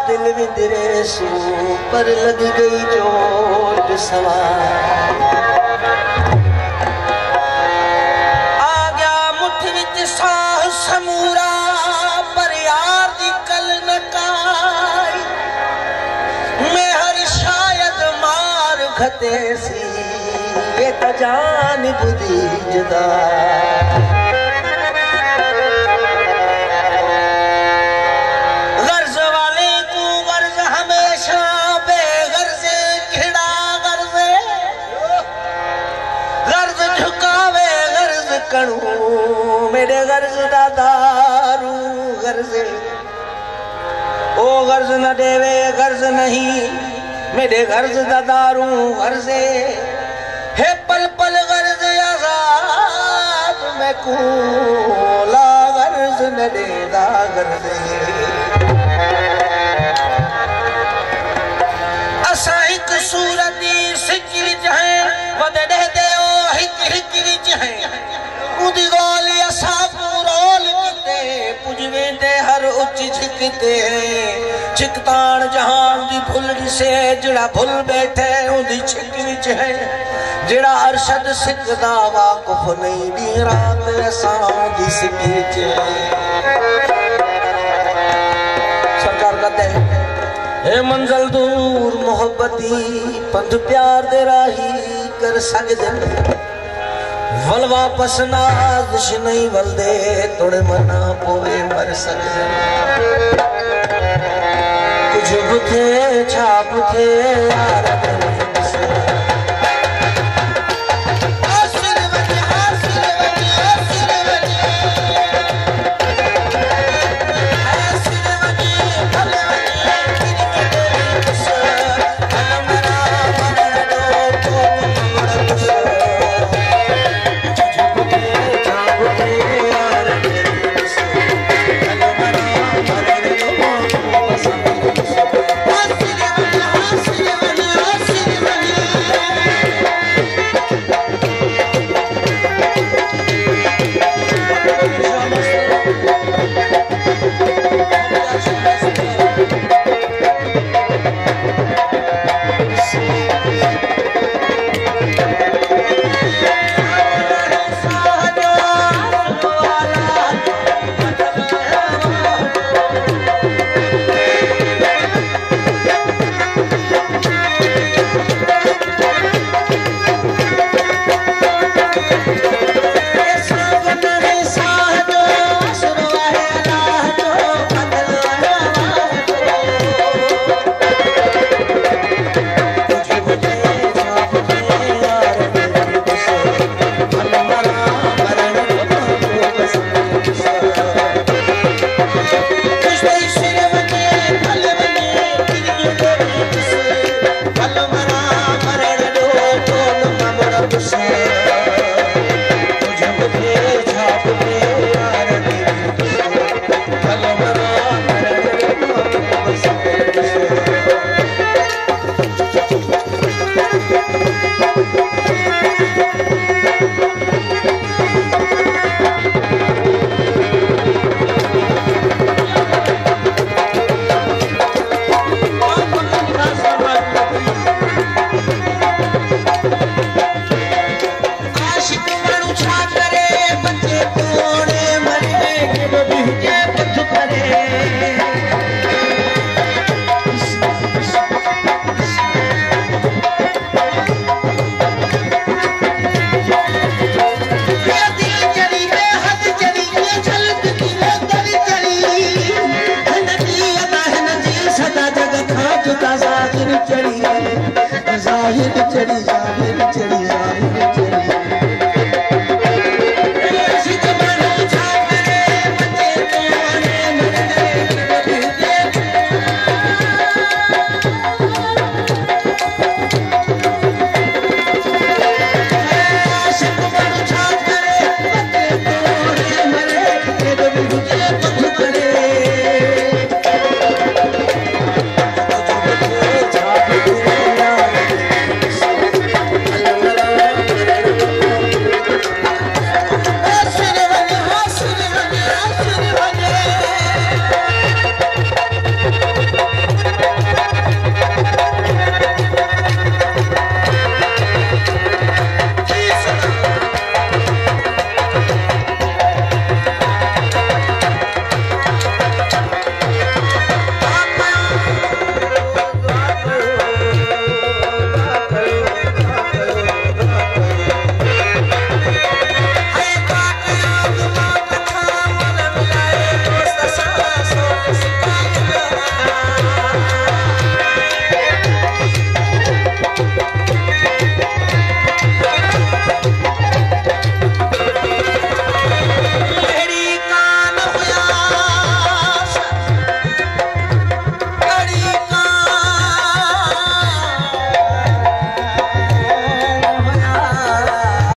दिल विदरे सू पर लग गई चोट सवार आ गया मुठ विच साह समूरा पर यार दी कल नकाई मैं हर शायद मार खते सी ये त जान बुदी जुदा मेरे गर्ज दा दारू गर्जे ओ गर्ज न देवे गर्ज नहीं मेरे गर्ज दा दारू गर्जे हे पल पल गर्ज आजाद मैं कूला गर्ज न देदा गर्जे असा एक सूरत दी सिक्की विच है वदे दे ओ हिक हिक विच है उदी गोली असा रोल किते पुजवे दे हर उच्च छिकते छिकतान जहान दी भुल से जड़ा भुल बैठे उदी छिक विच है जड़ा अरशद सिकदा वाकुफ नहीं दी रात असा दी सिक विच सरकार कहते हे मंजिल दूर मोहब्बती पंथ प्यार दे राही कर सकदे वल वापस नाज़ नहीं वलदे तोड़े मना पोवे मर सकदे कुछ बुथे छाप थे यार जाहिर चढ़ी